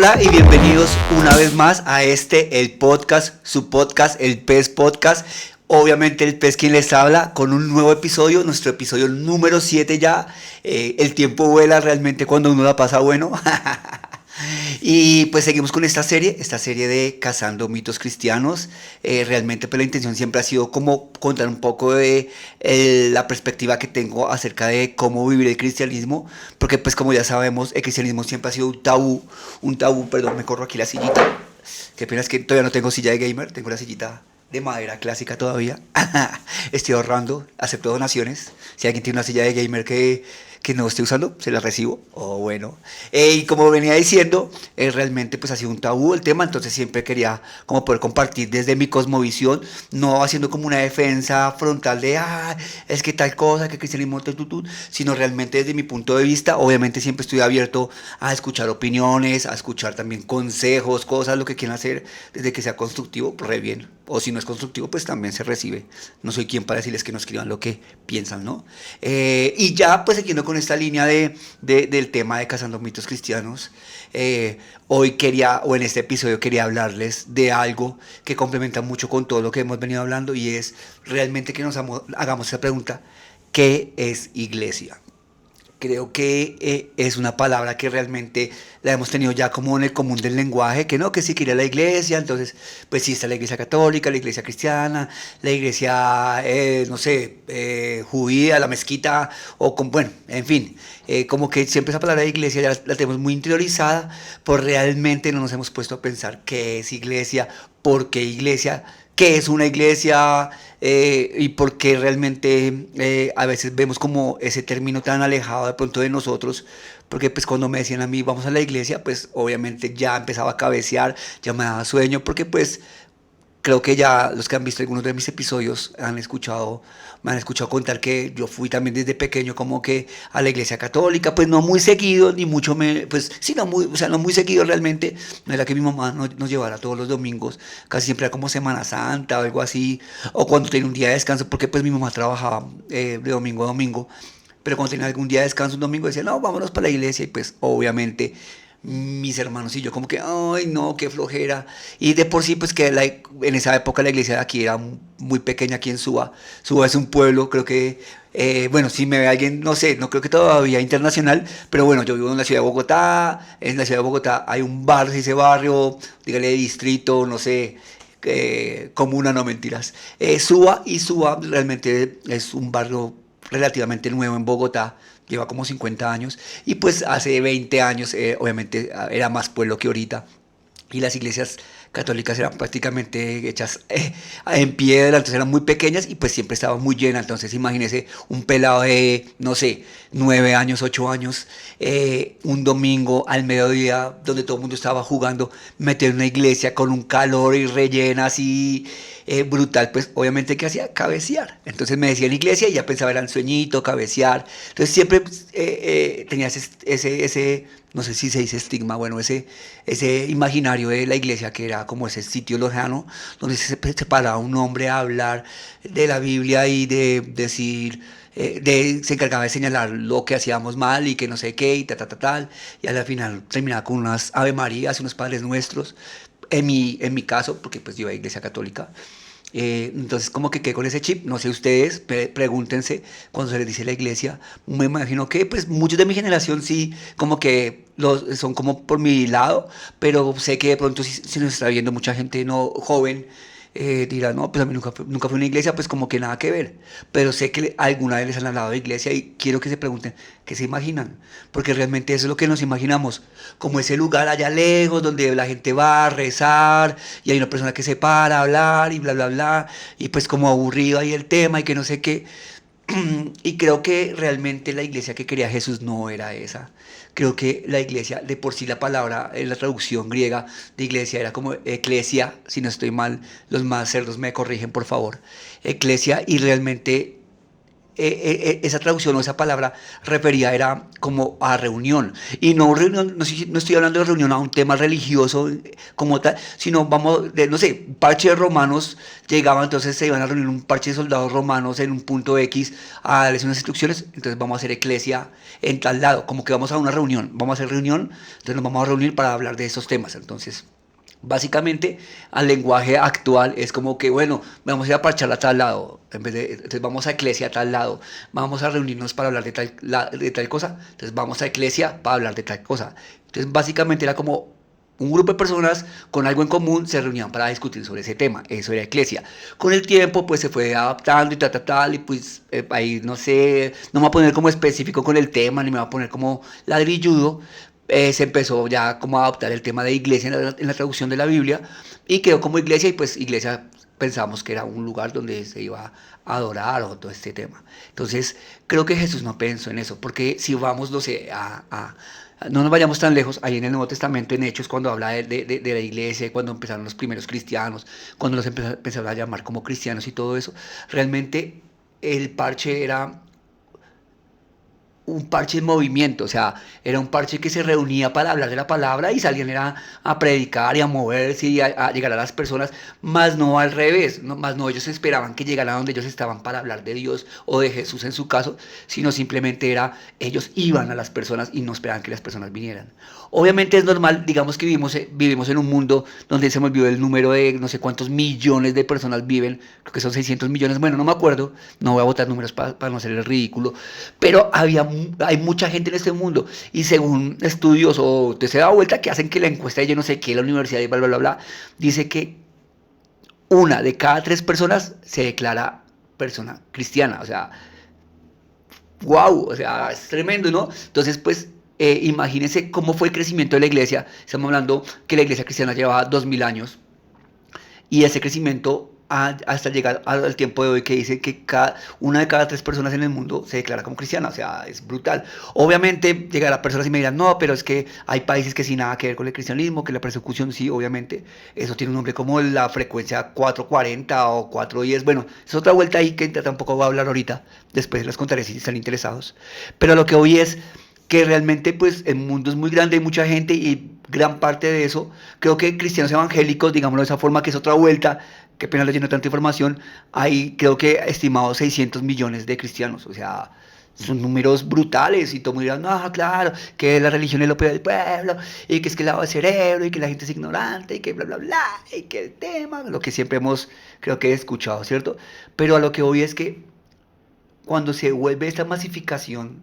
Hola y bienvenidos una vez más a el podcast, su podcast, el PES Podcast. Obviamente el PES quien les habla con un nuevo episodio, nuestro episodio número 7 ya. El tiempo vuela realmente cuando uno la pasa bueno. Y pues seguimos con esta serie de Cazando Mitos Cristianos. Realmente pues la intención siempre ha sido como contar un poco de la perspectiva que tengo acerca de cómo vivir el cristianismo, porque pues como ya sabemos el cristianismo siempre ha sido un tabú, perdón, me corro aquí la sillita, qué pena es que todavía no tengo silla de gamer, tengo la sillita de madera clásica todavía. Estoy ahorrando, acepto donaciones. Si alguien tiene una silla de gamer que no esté usando, se la recibo. O bueno. Y como venía diciendo, realmente pues ha sido un tabú el tema, entonces siempre quería como poder compartir desde mi cosmovisión, no haciendo como una defensa frontal de, es que tal cosa, que cristianismo, sino realmente desde mi punto de vista. Obviamente siempre estoy abierto a escuchar opiniones, a escuchar también consejos, cosas, lo que quieran hacer, desde que sea constructivo, pues re bien. O si no es constructivo, pues también se recibe. No soy quien para decirles que no escriban lo que piensan, ¿no? Y ya, pues siguiendo con esta línea del tema de Cazando Mitos Cristianos, hoy quería, o en este episodio quería hablarles de algo que complementa mucho con todo lo que hemos venido hablando, y es realmente que nos hagamos esa pregunta: ¿qué es iglesia? Creo que es una palabra que realmente la hemos tenido ya como en el común del lenguaje, que no, que sí quería la iglesia, entonces pues sí está la iglesia católica, la iglesia cristiana, la iglesia, no sé, judía, la mezquita, o con, bueno, en fin, como que siempre esa palabra de iglesia ya la tenemos muy interiorizada, pues realmente no nos hemos puesto a pensar qué es iglesia, por qué iglesia, qué es una iglesia, y por qué realmente a veces vemos como ese término tan alejado de pronto de nosotros, porque pues cuando me decían a mí vamos a la iglesia, pues obviamente ya empezaba a cabecear, ya me daba sueño, porque pues creo que ya los que han visto algunos de mis episodios me han escuchado contar que yo fui también desde pequeño como que a la iglesia católica, pues no muy seguido, ni mucho, pues sí, no muy, o sea, no muy seguido realmente. No era que mi mamá nos llevara todos los domingos, casi siempre era como Semana Santa o algo así, o cuando tenía un día de descanso, porque pues mi mamá trabajaba de domingo a domingo, pero cuando tenía algún día de descanso un domingo decía, no, vámonos para la iglesia, y pues obviamente mis hermanos y yo como que, ay no, qué flojera. Y de por sí pues que en esa época la iglesia de aquí era muy pequeña aquí en Suba. Suba es un pueblo, creo que, bueno, si me ve alguien, no sé, no creo que todavía internacional, pero bueno, yo vivo en la ciudad de Bogotá. En la ciudad de Bogotá hay un barrio, ese barrio, dígale distrito, no sé, comuna, no mentiras. Suba, y Suba realmente es un barrio relativamente nuevo en Bogotá, lleva como 50 años, y pues hace 20 años obviamente era más pueblo que ahorita, y las iglesias católicas eran prácticamente hechas en piedra, entonces eran muy pequeñas y pues siempre estaban muy llenas. Entonces imagínese un pelado de, no sé, 9 años, 8 años, un domingo al mediodía donde todo el mundo estaba jugando, meter en una iglesia con un calor y rellena así, brutal, pues obviamente que hacía cabecear. Entonces me decía en iglesia y ya pensaba era el sueñito, cabecear. Entonces siempre tenía ese, no sé si se dice estigma, bueno, ese imaginario de la iglesia, que era como ese sitio lejano donde se paraba un hombre a hablar de la Biblia y de decir, se encargaba de señalar lo que hacíamos mal y que no sé qué y tal, y al final terminaba con unas Ave Marías, unos Padres Nuestros, en mi caso, porque pues yo iba a iglesia católica. Entonces como que quedé con ese chip, no sé ustedes, pregúntense cuando se les dice la iglesia. Me imagino que pues muchos de mi generación sí, como que son como por mi lado, pero sé que de pronto si nos está viendo mucha gente no joven, dirá, no, pues a mí nunca fui a una iglesia, pues como que nada que ver. Pero sé que alguna vez les han hablado de iglesia y quiero que se pregunten qué se imaginan, porque realmente eso es lo que nos imaginamos, como ese lugar allá lejos donde la gente va a rezar y hay una persona que se para a hablar y bla, bla, bla, y pues como aburrido ahí el tema y que no sé qué. Y creo que realmente la iglesia que quería Jesús no era esa. Creo que la iglesia, de por sí la palabra en la traducción griega de iglesia era como eclesia, si no estoy mal, los más cerdos me corrigen por favor, eclesia, y realmente esa traducción o esa palabra refería era como a reunión. Y no reunión, no estoy hablando de reunión a un tema religioso como tal, sino vamos, no sé, un parche de romanos llegaban, entonces se iban a reunir un parche de soldados romanos en un punto X a darles unas instrucciones, entonces vamos a hacer eclesia en tal lado, como que vamos a una reunión, vamos a hacer reunión, entonces nos vamos a reunir para hablar de esos temas. Entonces, básicamente, al lenguaje actual es como que, bueno, vamos a ir a parchar a tal lado, entonces vamos a iglesia a tal lado, vamos a reunirnos para hablar de tal cosa, entonces vamos a iglesia para hablar de tal cosa. Entonces, básicamente era como un grupo de personas con algo en común se reunían para discutir sobre ese tema, eso era iglesia. Con el tiempo, pues se fue adaptando y tal, y pues ahí no sé, no me voy a poner como específico con el tema, ni me voy a poner como ladrilludo, se empezó ya como a adoptar el tema de iglesia en la traducción de la Biblia y quedó como iglesia y pues iglesia pensamos que era un lugar donde se iba a adorar o todo este tema. Entonces creo que Jesús no pensó en eso, porque si vamos, no sé, no nos vayamos tan lejos, ahí en el Nuevo Testamento, en Hechos, cuando habla de la iglesia, cuando empezaron los primeros cristianos, cuando los empezaron a llamar como cristianos y todo eso, realmente el parche era un parche en movimiento, o sea, era un parche que se reunía para hablar de la palabra y salían era a predicar y a moverse y a llegar a las personas, más no al revés, no, más no ellos esperaban que llegara a donde ellos estaban para hablar de Dios o de Jesús en su caso, sino simplemente era, ellos iban a las personas y no esperaban que las personas vinieran. Obviamente es normal, digamos que vivimos en un mundo donde se me olvidó el número de no sé cuántos millones de personas viven, creo que son 600 millones, bueno, no me acuerdo, no voy a botar números para no hacer el ridículo, pero hay mucha gente en este mundo y según estudios o te se da vuelta que hacen que la encuesta de yo no sé qué, la universidad y bla, bla, bla, bla, dice que una de cada tres personas se declara persona cristiana, o sea, wow, o sea, es tremendo, ¿no? Entonces, pues, imagínense cómo fue el crecimiento de la iglesia. Estamos hablando que la iglesia cristiana llevaba 2000 años y ese crecimiento hasta llegar al tiempo de hoy que dice que una de cada tres personas en el mundo se declara como cristiana, o sea, es brutal. Obviamente llegará personas y me dirán, no, pero es que hay países que sin nada que ver con el cristianismo, que la persecución sí, obviamente, eso tiene un nombre como la frecuencia 440 o 410, bueno, es otra vuelta ahí que tampoco voy a hablar ahorita, después les contaré si están interesados. Pero lo que hoy es que realmente pues el mundo es muy grande, hay mucha gente y gran parte de eso, creo que cristianos evangélicos, digámoslo de esa forma, que es otra vuelta, qué pena leyendo tanta información, hay creo que estimados 600 millones de cristianos, o sea, son números brutales y todo muy dirán, no, claro, que la religión es lo peor del pueblo, y que es que el lavado de cerebro, y que la gente es ignorante, y que bla, bla, bla, y que el tema, lo que siempre hemos, creo que he escuchado, ¿cierto? Pero a lo que voy es que cuando se vuelve esta masificación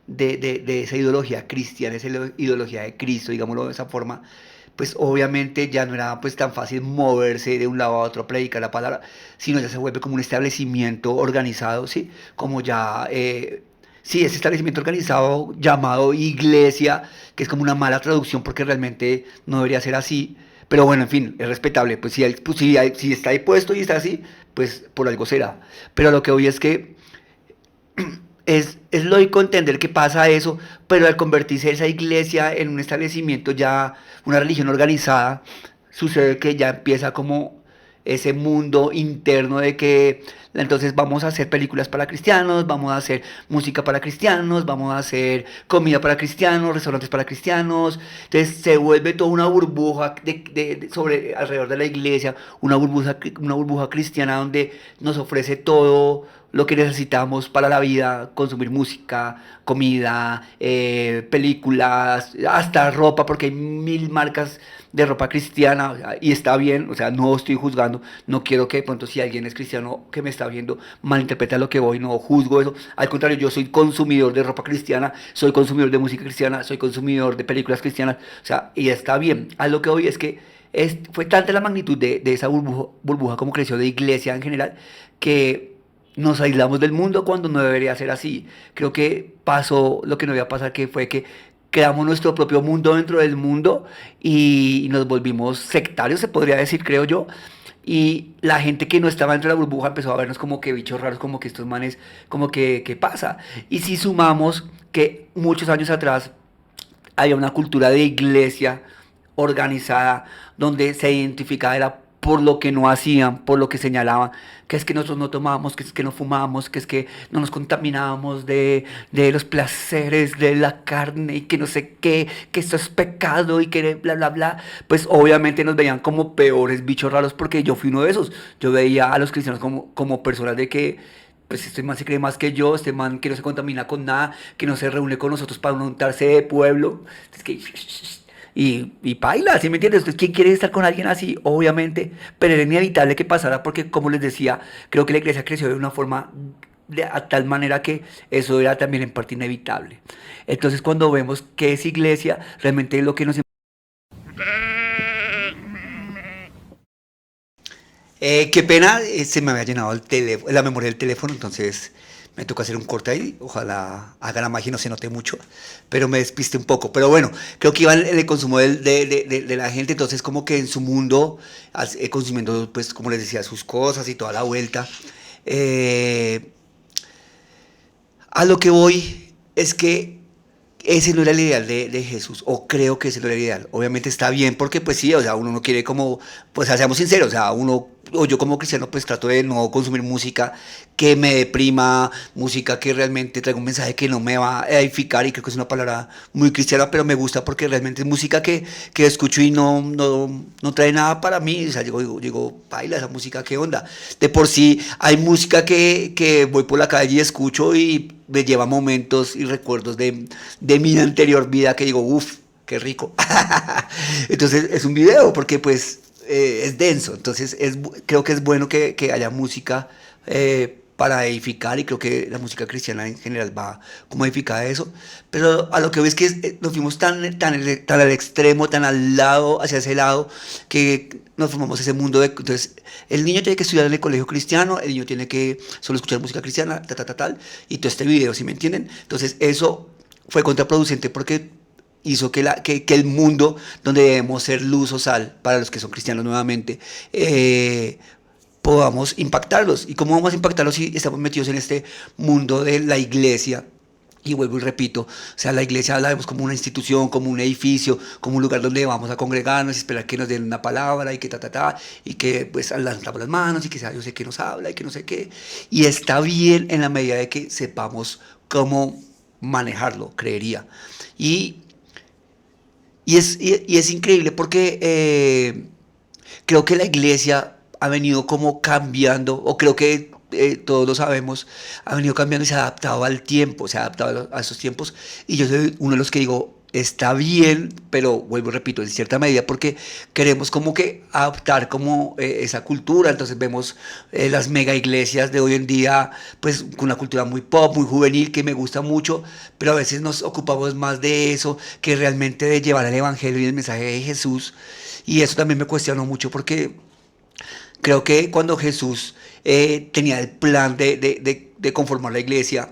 de esa ideología cristiana, esa ideología de Cristo, digámoslo de esa forma, pues obviamente ya no era pues tan fácil moverse de un lado a otro a predicar la palabra, sino ya se vuelve como un establecimiento organizado, ¿sí? Como ya, sí, ese establecimiento organizado llamado iglesia, que es como una mala traducción porque realmente no debería ser así, pero bueno, en fin, es respetable, pues si está ahí puesto y está así, pues por algo será. Pero lo que hoy es que es lógico entender que pasa eso, pero al convertirse esa iglesia en un establecimiento ya, una religión organizada, sucede que ya empieza como ese mundo interno de que entonces vamos a hacer películas para cristianos, vamos a hacer música para cristianos, vamos a hacer comida para cristianos, restaurantes para cristianos, entonces se vuelve toda una burbuja sobre alrededor de la iglesia, una burbuja cristiana donde nos ofrece todo lo que necesitamos para la vida, consumir música, comida, películas, hasta ropa, porque hay mil marcas de ropa cristiana, o sea, y está bien, o sea, no estoy juzgando, no quiero que de pronto si alguien es cristiano que me está viendo malinterpreta lo que voy, no juzgo eso, al contrario, yo soy consumidor de ropa cristiana, soy consumidor de música cristiana, soy consumidor de películas cristianas, o sea, y está bien, a lo que voy es que fue tanta la magnitud de esa burbuja como creció de iglesia en general, que nos aislamos del mundo cuando no debería ser así. Creo que pasó lo que no iba a pasar, que fue que creamos nuestro propio mundo dentro del mundo y nos volvimos sectarios, se podría decir, creo yo. Y la gente que no estaba dentro de la burbuja empezó a vernos como que bichos raros, como que estos manes, como que, ¿qué pasa? Y si sumamos que muchos años atrás había una cultura de iglesia organizada donde se identificaba por lo que no hacían, por lo que señalaban, que es que nosotros no tomábamos, que es que no fumábamos, que es que no nos contaminábamos de los placeres de la carne y que no sé qué, que esto es pecado y que bla, bla, bla, pues obviamente nos veían como peores bichos raros porque yo fui uno de esos. Yo veía a los cristianos como personas de que pues este man se cree más que yo, este man que no se contamina con nada, que no se reúne con nosotros para untarse de pueblo. Es que y paila, ¿sí me entiendes? Entonces, ¿quién quiere estar con alguien así? Obviamente, pero era inevitable que pasara porque, como les decía, creo que la iglesia creció de una forma a tal manera que eso era también en parte inevitable. Entonces, cuando vemos que es iglesia, realmente lo que nos... qué pena, se me había llenado la memoria del teléfono, entonces me toca hacer un corte ahí. Ojalá haga la magia y no se note mucho, pero me despiste un poco. Pero bueno, creo que iba en el consumo de la gente, entonces como que en su mundo, consumiendo, pues como les decía, sus cosas y toda la vuelta. Eh, a lo que voy es que ese no era el ideal de Jesús, o creo que ese no era el ideal. Obviamente está bien porque pues sí, o sea, uno no quiere como, pues seamos sinceros, o sea, uno, o yo como cristiano pues trato de no consumir música que me deprima, música que realmente traiga un mensaje que no me va a edificar, y creo que es una palabra muy cristiana, pero me gusta porque realmente es música que escucho y no trae nada para mí. O sea, digo, baila esa música, ¿qué onda? De por sí hay música que voy por la calle y escucho y me lleva momentos y recuerdos de mi anterior vida que digo, uff, qué rico. Entonces es un video porque pues es denso, entonces creo que es bueno que haya música para edificar, y creo que la música cristiana en general va como edificada a eso, pero a lo que ves que nos fuimos tan al extremo, tan al lado, hacia ese lado, que nos formamos ese mundo entonces el niño tiene que estudiar en el colegio cristiano, el niño tiene que solo escuchar música cristiana, tal, y todo este video, ¿sí me entienden? Entonces eso fue contraproducente porque hizo que el mundo donde debemos ser luz o sal para los que son cristianos nuevamente, podamos impactarlos. ¿Y cómo vamos a impactarlos si estamos metidos en este mundo de la iglesia? Y vuelvo y repito, o sea, la iglesia la vemos como una institución, como un edificio, como un lugar donde vamos a congregarnos y esperar que nos den una palabra y que y que pues levantamos las manos y que sea Dios el que nos habla y que no sé qué. Y está bien en la medida de que sepamos cómo manejarlo, creería. Y, y es increíble porque creo que la iglesia ha venido como cambiando, o creo que todos lo sabemos, ha venido cambiando y se ha adaptado al tiempo, se ha adaptado a esos tiempos. Y yo soy uno de los que digo, está bien, pero vuelvo y repito, en cierta medida, porque queremos como que adaptar como esa cultura. Entonces vemos las mega iglesias de hoy en día, pues con una cultura muy pop, muy juvenil, que me gusta mucho, pero a veces nos ocupamos más de eso que realmente de llevar el evangelio y el mensaje de Jesús. Y eso también me cuestionó mucho porque creo que cuando Jesús tenía el plan de conformar la iglesia,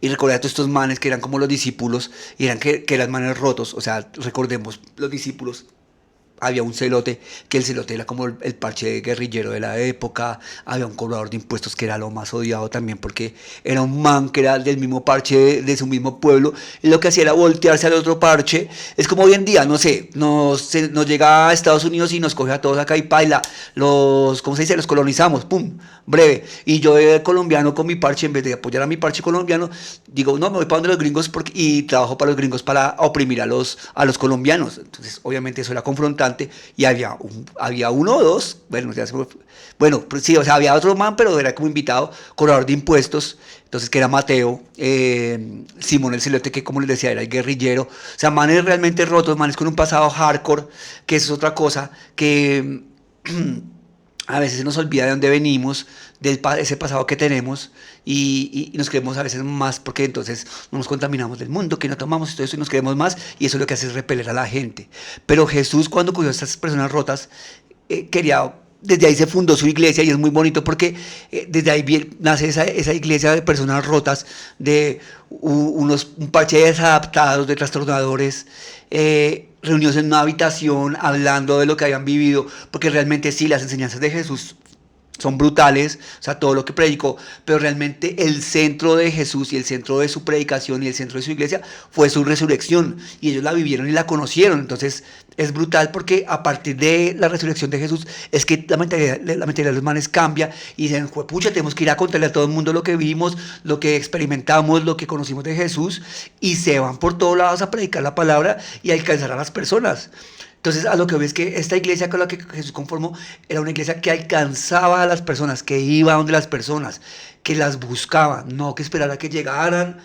y recordé a todos estos manes que eran como los discípulos, y que eran manes rotos, o sea, recordemos, los discípulos, había un celote, que el celote era como el parche guerrillero de la época. Había un cobrador de impuestos que era lo más odiado también porque era un man que era del mismo parche de su mismo pueblo, y lo que hacía era voltearse al otro parche. Es como hoy en día, no sé, nos llega a Estados Unidos y nos coge a todos acá y paila, ¿cómo se dice? Los colonizamos, pum, breve. Y yo de colombiano con mi parche, en vez de apoyar a mi parche colombiano, digo, no, me voy para donde los gringos y trabajo para los gringos para oprimir a los colombianos. Entonces, obviamente eso era confrontante, y había uno o dos, bueno, bueno, pues sí, o sea, había otro man, pero era como invitado, cobrador de impuestos, entonces que era Mateo, Simón el Celote, que como les decía era el guerrillero. O sea, manes realmente rotos, manes con un pasado hardcore, que eso es otra cosa que a veces se nos olvida de dónde venimos, ese pasado que tenemos, y nos creemos a veces más porque entonces no nos contaminamos del mundo, que no tomamos y todo eso, y nos creemos más, y eso lo que hace es repeler a la gente. Pero Jesús, cuando cogió a estas personas rotas, quería, desde ahí se fundó su iglesia, y es muy bonito porque desde ahí nace esa iglesia de personas rotas, de un parche de desadaptados, de trastornadores, reunidos en una habitación hablando de lo que habían vivido, porque realmente sí, las enseñanzas de Jesús son brutales, o sea, todo lo que predicó, pero realmente el centro de Jesús y el centro de su predicación y el centro de su iglesia fue su resurrección, y ellos la vivieron y la conocieron. Entonces es brutal porque a partir de la resurrección de Jesús es que la mentalidad de los manes cambia y dicen, pucha, tenemos que ir a contarle a todo el mundo lo que vimos, lo que experimentamos, lo que conocimos de Jesús, y se van por todos lados a predicar la palabra y a alcanzar a las personas. Entonces, a lo que veo es que esta iglesia con la que Jesús conformó era una iglesia que alcanzaba a las personas, que iba donde las personas, que las buscaba, no que esperara que llegaran.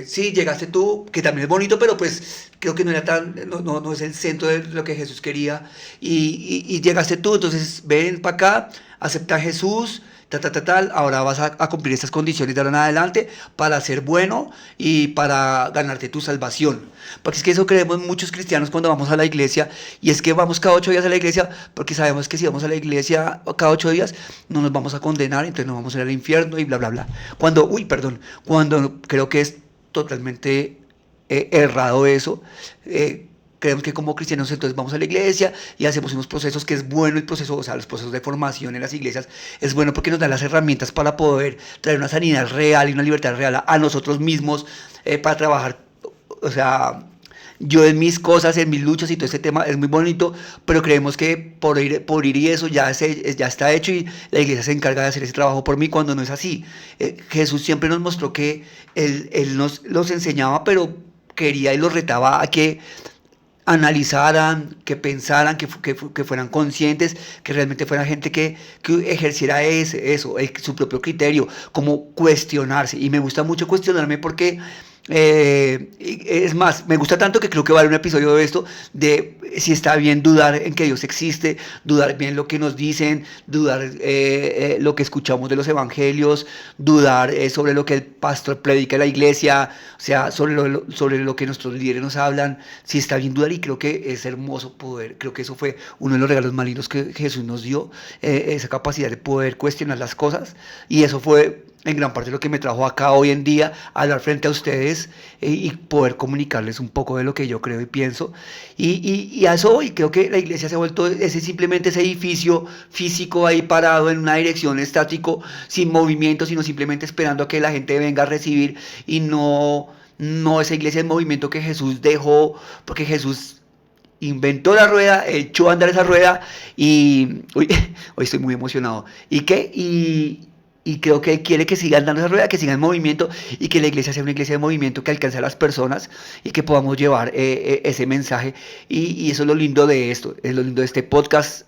Sí, llegaste tú, que también es bonito, pero pues creo que no era tan, no es el centro de lo que Jesús quería. Y llegaste tú, entonces ven para acá, acepta a Jesús, tal, ahora vas a cumplir estas condiciones de ahora en adelante para ser bueno y para ganarte tu salvación. Porque es que eso creemos muchos cristianos cuando vamos a la iglesia, y es que vamos cada 8 días a la iglesia porque sabemos que si vamos a la iglesia cada 8 días no nos vamos a condenar, entonces no vamos a ir al infierno y bla, bla, bla. Cuando creo que es totalmente errado eso. Creemos que como cristianos entonces vamos a la iglesia y hacemos unos procesos, que es bueno el proceso, o sea, los procesos de formación en las iglesias es bueno porque nos dan las herramientas para poder traer una sanidad real y una libertad real a nosotros mismos, para trabajar, o sea, yo en mis cosas, en mis luchas y todo ese tema es muy bonito, pero creemos que por ir y eso ya está hecho y la iglesia se encarga de hacer ese trabajo por mí, cuando no es así. Jesús siempre nos mostró que él nos los enseñaba, pero quería y los retaba a que analizaran, que pensaran, que fueran conscientes, que realmente fuera gente que ejerciera su propio criterio, como cuestionarse. Y me gusta mucho cuestionarme porque es más, me gusta tanto que creo que va a haber un episodio de esto, de si está bien dudar en que Dios existe, dudar bien lo que nos dicen, dudar lo que escuchamos de los evangelios, dudar sobre lo que el pastor predica en la iglesia, o sea, sobre lo que nuestros líderes nos hablan, si está bien dudar. Y creo que es hermoso poder, creo que eso fue uno de los regalos más lindos que Jesús nos dio, esa capacidad de poder cuestionar las cosas, y eso fue en gran parte lo que me trajo acá hoy en día, a hablar frente a ustedes, y poder comunicarles un poco de lo que yo creo y pienso. Y a eso hoy creo que la iglesia se ha vuelto simplemente ese edificio físico ahí parado en una dirección estático, sin movimiento, sino simplemente esperando a que la gente venga a recibir, y no esa iglesia en movimiento que Jesús dejó, porque Jesús inventó la rueda, echó a andar esa rueda, y uy, hoy estoy muy emocionado. Y creo que quiere que siga andando esa rueda, que siga en movimiento, y que la iglesia sea una iglesia de movimiento que alcance a las personas y que podamos llevar ese mensaje. Y eso es lo lindo de esto, es lo lindo de este podcast.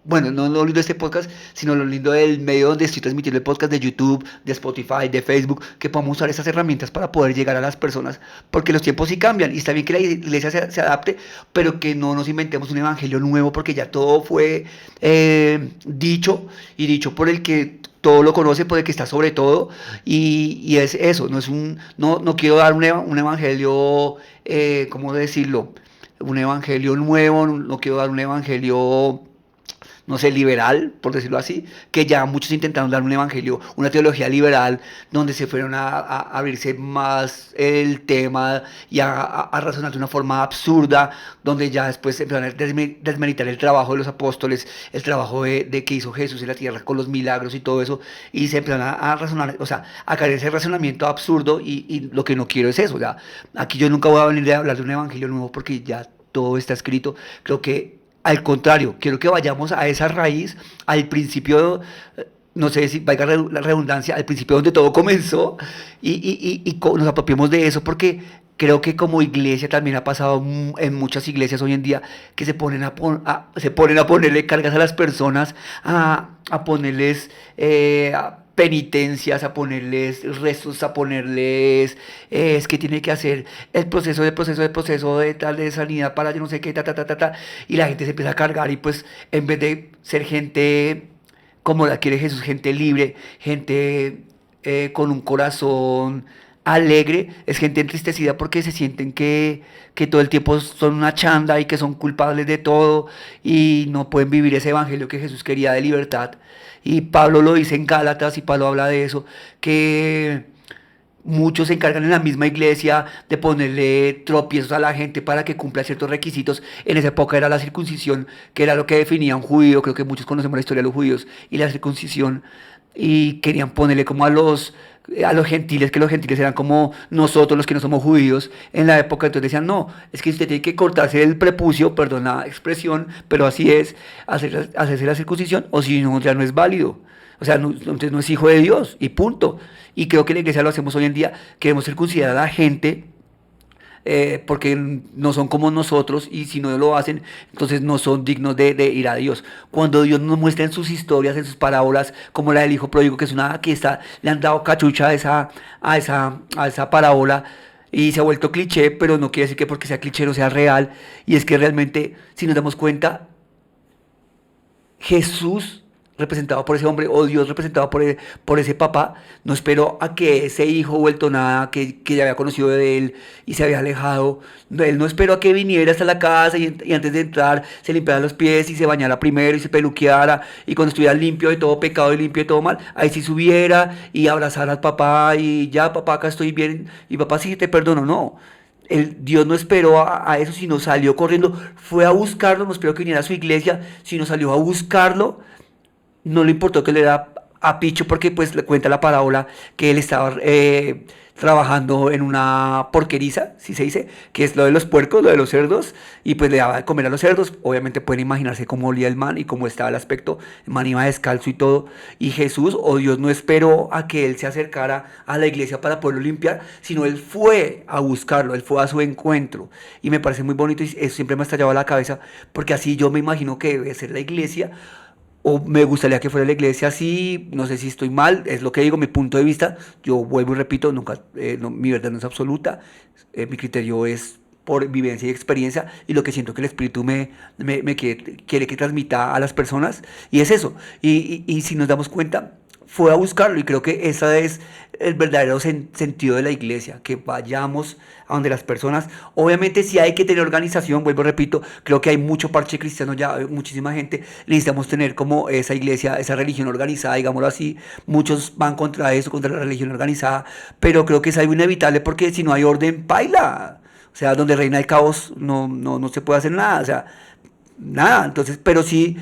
Bueno, no lo lindo de este podcast, sino lo lindo del medio donde estoy transmitiendo el podcast, de YouTube, de Spotify, de Facebook, que podamos usar esas herramientas para poder llegar a las personas, porque los tiempos sí cambian, y está bien que la iglesia se adapte, pero que no nos inventemos un evangelio nuevo, porque ya todo fue dicho, y dicho por el que todo lo conoce, por el que está sobre todo, y es eso. No quiero dar un evangelio, ¿cómo decirlo? Un evangelio nuevo, no quiero dar un evangelio, no sé, liberal, por decirlo así, que ya muchos intentaron dar un evangelio, una teología liberal, donde se fueron a abrirse más el tema y a razonar de una forma absurda, donde ya después se empezaron a desmeritar el trabajo de los apóstoles, el trabajo de que hizo Jesús en la tierra con los milagros y todo eso, y se empezaron a razonar, o sea, a caer ese razonamiento absurdo, y lo que no quiero es eso. O sea, aquí yo nunca voy a venir a hablar de un evangelio nuevo porque ya todo está escrito. Creo que al contrario, quiero que vayamos a esa raíz, al principio, no sé si valga la redundancia, al principio donde todo comenzó, y nos apropiemos de eso, porque creo que como iglesia también ha pasado en muchas iglesias hoy en día, que se ponen a ponerle cargas a las personas, a ponerles penitencias, a ponerles rezos, a ponerles, es que tiene que hacer el proceso de tal de sanidad para yo no sé qué, y la gente se empieza a cargar, y pues en vez de ser gente como la quiere Jesús, gente libre, gente con un corazón alegre, es gente entristecida porque se sienten que todo el tiempo son una chanda y que son culpables de todo, y no pueden vivir ese evangelio que Jesús quería de libertad. Y Pablo lo dice en Gálatas, y Pablo habla de eso, que Muchos se encargan en la misma iglesia de ponerle tropiezos a la gente para que cumpla ciertos requisitos. En esa época era la circuncisión, que era lo que definía un judío. Creo que muchos conocemos la historia de los judíos y la circuncisión. Y querían ponerle como a los gentiles, que los gentiles eran como nosotros los que no somos judíos en la época. Entonces decían, no, es que usted tiene que cortarse el prepucio, perdón la expresión, pero así es, hacerse la circuncisión, o si no, ya no es válido. O sea, entonces no es hijo de Dios y punto. Y creo que en la iglesia lo hacemos hoy en día. Queremos circuncidar a la gente porque no son como nosotros y si no lo hacen, entonces no son dignos de ir a Dios. Cuando Dios nos muestra en sus historias, en sus parábolas, como la del hijo pródigo, que es una que está, le han dado cachucha a esa parábola y se ha vuelto cliché, pero no quiere decir que porque sea cliché no sea real. Y es que realmente, si nos damos cuenta, Jesús representado por ese hombre o Dios representado por ese papá, no esperó a que ese hijo vuelto nada, que ya había conocido de él y se había alejado, él no esperó a que viniera hasta la casa y antes de entrar se limpiara los pies y se bañara primero y se peluqueara y cuando estuviera limpio de todo pecado y limpio de todo mal, ahí sí subiera y abrazara al papá y ya papá acá estoy bien y papá sí te perdono, no. Dios no esperó a eso, sino salió corriendo, fue a buscarlo, no esperó que viniera a su iglesia, sino salió a buscarlo. No le importó que le era a Picho porque pues le cuenta la parábola que él estaba trabajando en una porqueriza, si se dice, que es lo de los puercos, lo de los cerdos, y pues le daba de comer a los cerdos. Obviamente pueden imaginarse cómo olía el man y cómo estaba el aspecto. El man iba descalzo y todo. Y Jesús o Dios no esperó a que él se acercara a la iglesia para poderlo limpiar, sino él fue a buscarlo, él fue a su encuentro. Y me parece muy bonito y eso siempre me ha estallado a la cabeza porque así yo me imagino que debe ser la iglesia o me gustaría que fuera la iglesia así, no sé si estoy mal, es lo que digo, mi punto de vista, yo vuelvo y repito, nunca, mi verdad no es absoluta, mi criterio es por vivencia y experiencia y lo que siento que el espíritu me quiere que transmita a las personas y es eso, y si nos damos cuenta, fue a buscarlo y creo que ese es el verdadero sentido de la iglesia, que vayamos a donde las personas, obviamente sí hay que tener organización, vuelvo repito, creo que hay mucho parche cristiano ya, muchísima gente, necesitamos tener como esa iglesia, esa religión organizada, digámoslo así, muchos van contra eso, contra la religión organizada, pero creo que es algo inevitable porque si no hay orden, paila, o sea, donde reina el caos no se puede hacer nada, o sea, nada, entonces, pero sí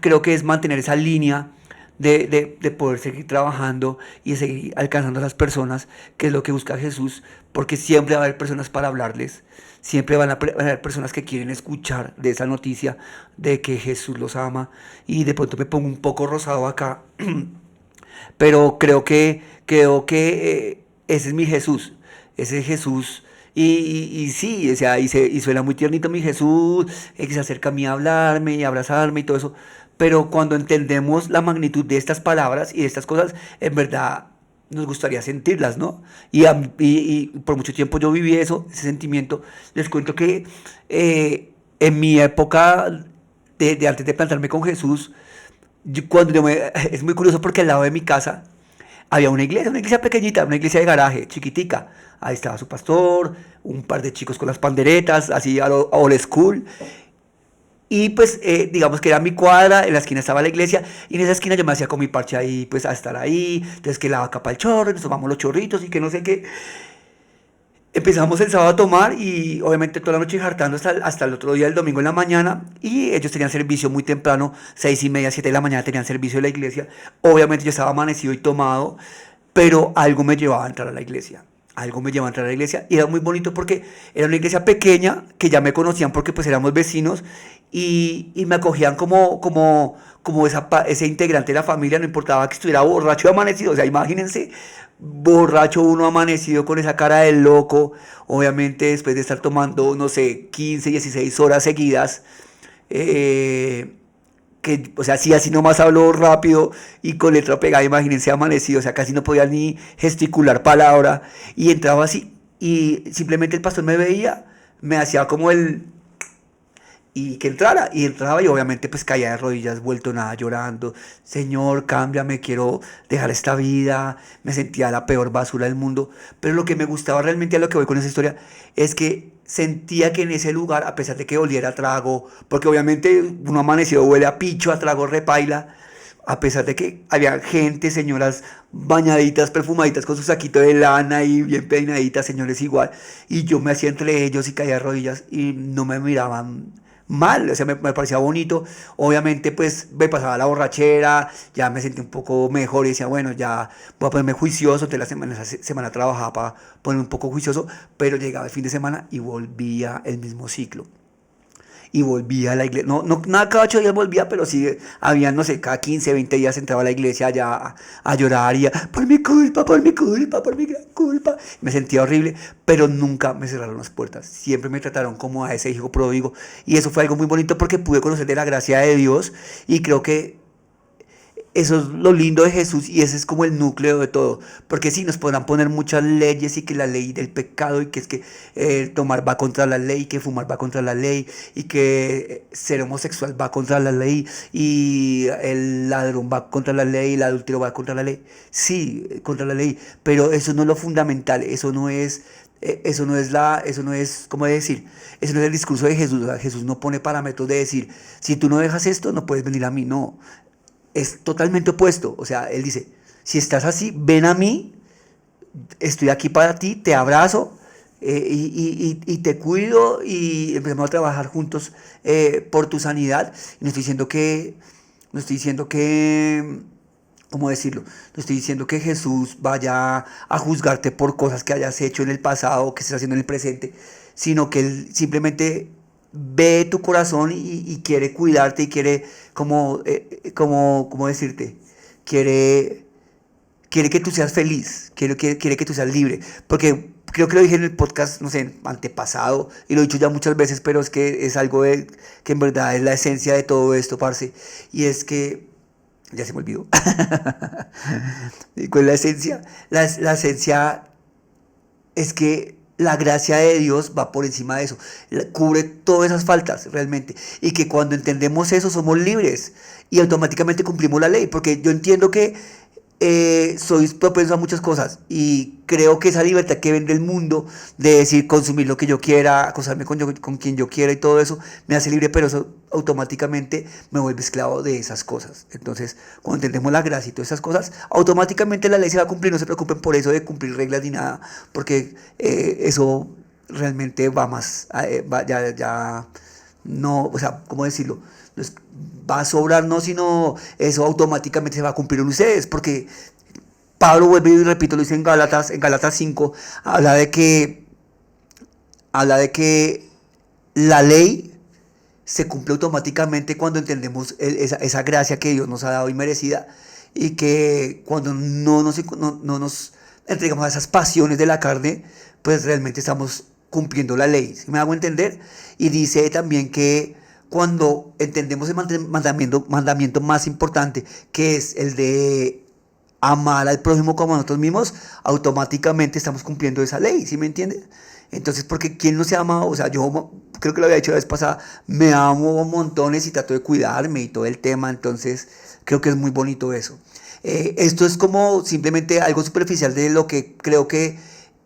creo que es mantener esa línea de poder seguir trabajando y seguir alcanzando a las personas, que es lo que busca Jesús, porque siempre va a haber personas para hablarles, siempre van a haber personas que quieren escuchar de esa noticia de que Jesús los ama, y de pronto me pongo un poco rosado acá, pero creo que ese es mi Jesús, ese es Jesús. Y sí, o sea, y suena muy tiernito mi Jesús, que se acerca a mí a hablarme y a abrazarme y todo eso. Pero cuando entendemos la magnitud de estas palabras y de estas cosas, en verdad nos gustaría sentirlas, ¿no? Y por mucho tiempo yo viví eso, ese sentimiento. Les cuento que en mi época de antes de plantarme con Jesús, es muy curioso porque al lado de mi casa había una iglesia pequeñita, una iglesia de garaje, chiquitica. Ahí estaba su pastor, un par de chicos con las panderetas, así a lo old school. Y pues digamos que era mi cuadra, en la esquina estaba la iglesia, y en esa esquina yo me hacía con mi parche ahí, pues a estar ahí, entonces que la vaca para el chorro, nos tomamos los chorritos y que no sé qué. Empezamos el sábado a tomar y obviamente toda la noche jartando hasta el otro día, el domingo en la mañana, y ellos tenían servicio muy temprano, 6:30, 7 de la mañana tenían servicio de la iglesia. Obviamente yo estaba amanecido y tomado, pero algo me llevaba a entrar a la iglesia. Algo me llevaba a entrar a la iglesia y era muy bonito porque era una iglesia pequeña que ya me conocían porque pues éramos vecinos y me acogían como ese integrante de la familia, no importaba que estuviera borracho y amanecido, o sea, imagínense, borracho uno amanecido con esa cara de loco, obviamente después de estar tomando, no sé, 15 16 horas seguidas, eh, que, o sea, sí, así nomás habló rápido y con letra pegada, imagínense amanecido, o sea, casi no podía ni gesticular palabra y entraba así y simplemente el pastor me veía, me hacía como y que entrara, y entraba y obviamente pues caía de rodillas, vuelto nada, llorando, Señor, cámbiame, quiero dejar esta vida, me sentía la peor basura del mundo, pero lo que me gustaba realmente a lo que voy con esa historia es que sentía que en ese lugar, a pesar de que oliera a trago, porque obviamente uno amanecido huele a picho, a trago repaila, a pesar de que había gente, señoras bañaditas, perfumaditas con su saquito de lana y bien peinaditas, señores igual, y yo me hacía entre ellos y caía de rodillas y no me miraban mal, o sea, me parecía bonito. Obviamente, pues me pasaba la borrachera, ya me sentí un poco mejor y decía, bueno, ya voy a ponerme juicioso. Entonces, esa semana trabajaba para ponerme un poco juicioso, pero llegaba el fin de semana y volvía el mismo ciclo y volvía a la iglesia. No, no, nada, cada 8 días volvía, pero sí había, no sé, cada 15 20 días entraba a la iglesia allá a llorar y por mi culpa, por mi culpa, por mi gran culpa. Me sentía horrible, pero nunca me cerraron las puertas. Siempre me trataron como a ese hijo pródigo. Y eso fue algo muy bonito porque pude conocer de la gracia de Dios y creo que eso es lo lindo de Jesús y ese es como el núcleo de todo. Porque sí, nos podrán poner muchas leyes y que la ley del pecado y que es que tomar va contra la ley, que fumar va contra la ley y que ser homosexual va contra la ley y el ladrón va contra la ley, el adúltero va contra la ley. Sí, contra la ley, pero eso no es lo fundamental, eso no es, ¿cómo decir? Eso no es el discurso de Jesús. O sea, Jesús no pone parámetros de decir, si tú no dejas esto, no puedes venir a mí. No, es totalmente opuesto. O sea, él dice, si estás así, ven a mí, estoy aquí para ti, te abrazo y te cuido y empezamos a trabajar juntos por tu sanidad. Y no estoy diciendo que, ¿cómo decirlo? No estoy diciendo que Jesús vaya a juzgarte por cosas que hayas hecho en el pasado o que estés haciendo en el presente, sino que Él simplemente ve tu corazón y quiere cuidarte y quiere, ¿cómo decirte? Quiere, quiere que tú seas feliz, quiere que tú seas libre, porque creo que lo dije en el podcast, no sé, antepasado, y lo he dicho ya muchas veces, pero es que es algo que en verdad es la esencia de todo esto, parce, y es que, ya se me olvidó, ¿y cuál es la esencia? La esencia es que la gracia de Dios va por encima de eso, cubre todas esas faltas realmente, y que cuando entendemos eso somos libres y automáticamente cumplimos la ley, porque yo entiendo que soy propenso a muchas cosas y creo que esa libertad que vende el mundo de decir consumir lo que yo quiera, acostarme con quien yo quiera y todo eso me hace libre, pero eso automáticamente me vuelve esclavo de esas cosas. Entonces, cuando entendemos la gracia y todas esas cosas, automáticamente la ley se va a cumplir. No se preocupen por eso de cumplir reglas ni nada, porque eso realmente va más, ya no, o sea, ¿cómo decirlo? No es, va a sobrar, no, sino eso automáticamente se va a cumplir en ustedes, porque Pablo vuelve y repito, lo dice en Gálatas 5, habla de que, habla de que la ley se cumple automáticamente cuando entendemos esa gracia que Dios nos ha dado y merecida, y que cuando no nos entregamos a esas pasiones de la carne, pues realmente estamos cumpliendo la ley. ¿Sí me hago entender? Y dice también que cuando entendemos el mandamiento más importante, que es el de amar al prójimo como a nosotros mismos, automáticamente estamos cumpliendo esa ley, ¿sí me entiendes? Entonces, porque ¿quién no se ama? O sea, yo creo que lo había dicho la vez pasada, me amo montones y trato de cuidarme y todo el tema, entonces creo que es muy bonito eso. Esto es como simplemente algo superficial de lo que creo que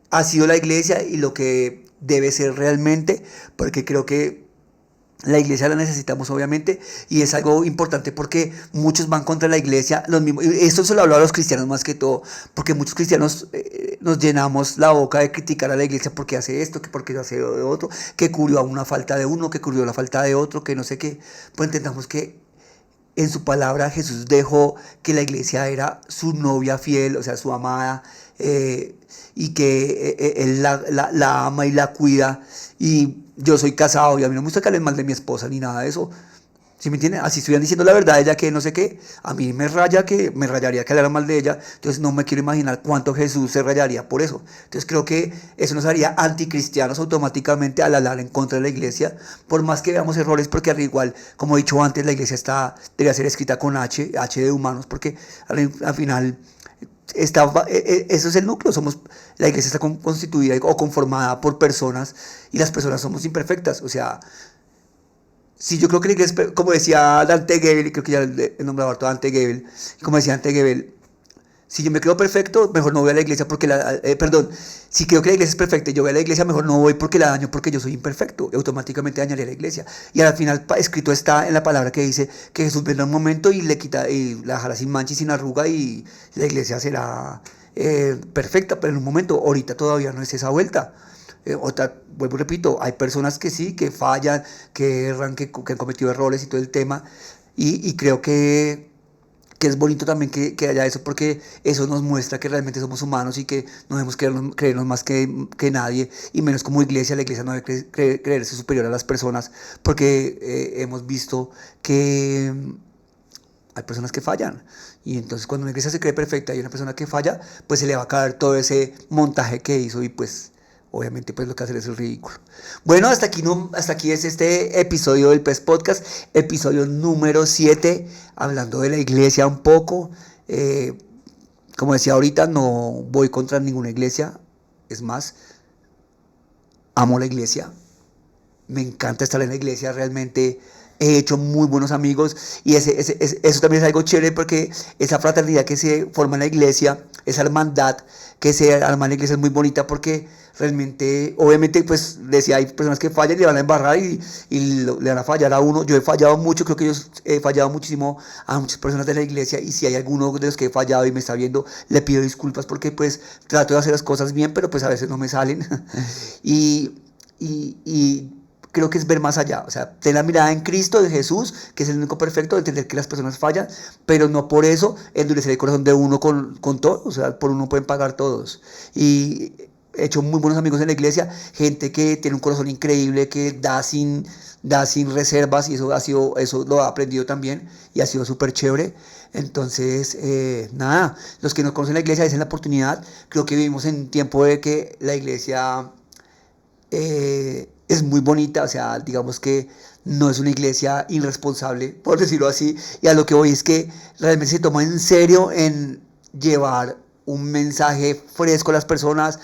ha sido la iglesia y lo que debe ser realmente, porque creo que la iglesia la necesitamos obviamente y es algo importante porque muchos van contra la iglesia, los mismos, y esto se lo hablo a los cristianos más que todo, porque muchos cristianos nos llenamos la boca de criticar a la iglesia porque hace esto, que porque hace lo otro, que cubrió a una falta de uno, que cubrió la falta de otro, que no sé qué. Pues entendamos que en su palabra Jesús dejó que la iglesia era su novia fiel, o sea, su amada, y que él la ama y la cuida. Y yo soy casado y a mí no me gusta que hablen mal de mi esposa ni nada de eso. ¿Sí me entienden? Así estuvieran diciendo la verdad de ella que no sé qué, a mí me rayaría que hablara mal de ella. Entonces no me quiero imaginar cuánto Jesús se rayaría por eso. Entonces creo que eso nos haría anticristianos automáticamente al hablar en contra de la iglesia, por más que veamos errores, porque al igual, como he dicho antes, la iglesia debería ser escrita con H de humanos, porque al final eso es el núcleo. La iglesia está constituida o conformada por personas y las personas somos imperfectas. O sea, sí, yo creo que la iglesia, como decía Dante Gebel, y creo que ya he nombrado a Dante Gebel, como decía Dante Gebel, Si yo me creo perfecto, mejor no voy a la iglesia porque si creo que la iglesia es perfecta y yo voy a la iglesia, mejor no voy porque la daño porque yo soy imperfecto. Automáticamente dañaré la iglesia. Y al final escrito está en la palabra que dice que Jesús vendrá un momento y la dejará sin mancha y sin arruga y la iglesia será perfecta, pero en un momento, ahorita todavía no es esa vuelta. Vuelvo y repito, hay personas que sí, que fallan, que erran, que han cometido errores y todo el tema. Y creo que es bonito también que haya eso, porque eso nos muestra que realmente somos humanos y que no debemos creernos más que nadie, y menos como iglesia. La iglesia no debe creerse superior a las personas, porque hemos visto que hay personas que fallan, y entonces cuando una iglesia se cree perfecta y hay una persona que falla, pues se le va a caer todo ese montaje que hizo, y pues obviamente pues lo que hacer es el ridículo. Bueno, hasta aquí es este episodio del PES Podcast, episodio número 7, hablando de la iglesia un poco. Como decía ahorita, no voy contra ninguna iglesia, es más, amo la iglesia, me encanta estar en la iglesia, realmente he hecho muy buenos amigos, y eso también es algo chévere, porque esa fraternidad que se forma en la iglesia, esa hermandad que se arma en la iglesia es muy bonita, porque realmente, obviamente, pues decía, hay personas que fallan y le van a embarrar y le van a fallar a uno. Yo he fallado mucho, creo que yo he fallado muchísimo a muchas personas de la iglesia, y si hay alguno de los que he fallado y me está viendo, le pido disculpas, porque pues trato de hacer las cosas bien, pero pues a veces no me salen. y creo que es ver más allá, o sea, tener la mirada en Cristo, de Jesús, que es el único perfecto, de entender que las personas fallan, pero no por eso endurecer el corazón de uno con todo. O sea, por uno pueden pagar todos. Y he hecho muy buenos amigos en la iglesia, gente que tiene un corazón increíble, que da sin reservas, y eso lo he aprendido también, y ha sido súper chévere. Entonces, nada, los que no conocen la iglesia, dicen la oportunidad. Creo que vivimos en tiempo de que la iglesia es muy bonita, o sea, digamos que no es una iglesia irresponsable, por decirlo así, y a lo que voy es que realmente se toma en serio en llevar un mensaje fresco a las personas,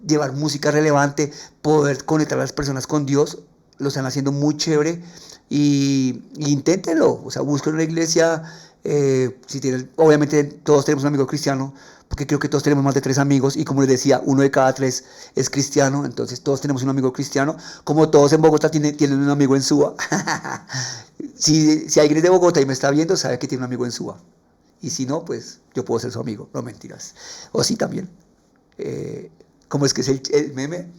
llevar música relevante, poder conectar a las personas con Dios. Lo están haciendo muy chévere, y inténtenlo, o sea, busquen una iglesia. Si tienen, obviamente todos tenemos un amigo cristiano, porque creo que todos tenemos más de 3 amigos, y como les decía, 1 de cada 3 es cristiano. Entonces todos tenemos un amigo cristiano, como todos en Bogotá tienen un amigo en Suba. si alguien es de Bogotá y me está viendo, sabe que tiene un amigo en Suba, y si no, pues yo puedo ser su amigo, no mentiras, o sí también. ¿Cómo es que es el meme?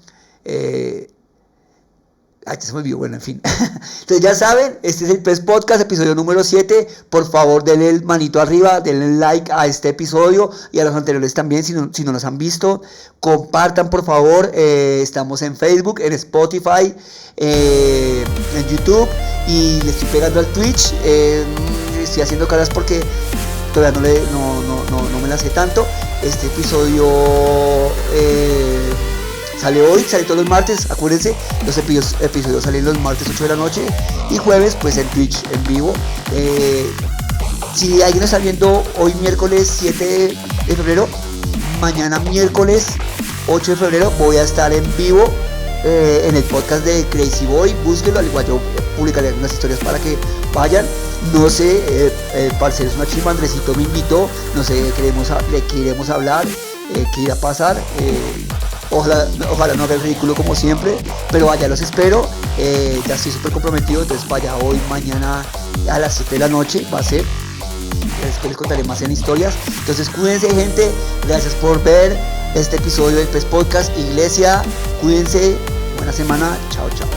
Se me olvidó, bueno, en fin. Entonces ya saben, este es el PES Podcast, episodio número 7. Por favor, denle el manito arriba, denle like a este episodio y a los anteriores también, si no los han visto. Compartan, por favor. Estamos en Facebook, en Spotify, en YouTube, y le estoy pegando al Twitch. Estoy haciendo caras porque todavía no me la sé tanto. Este episodio sale hoy, sale todos los martes. Acuérdense, los episodios salen los martes 8 de la noche, y jueves pues en Twitch en vivo. Si alguien está viendo hoy miércoles 7 de febrero, mañana miércoles 8 de febrero voy a estar en vivo en el podcast de Crazy Boy. Búsquenlo, al igual yo publicaré unas historias para que vayan. No sé, parcero es una chimba, Andresito me invitó, no sé, le queremos hablar, qué irá a pasar. Ojalá no haga el ridículo como siempre, pero vaya, los espero. Ya estoy súper comprometido, entonces vaya hoy, mañana a las 7 de la noche va a ser. Después les contaré más en historias. Entonces cuídense, gente, gracias por ver este episodio del PES Podcast. Iglesia, cuídense, buena semana, chao.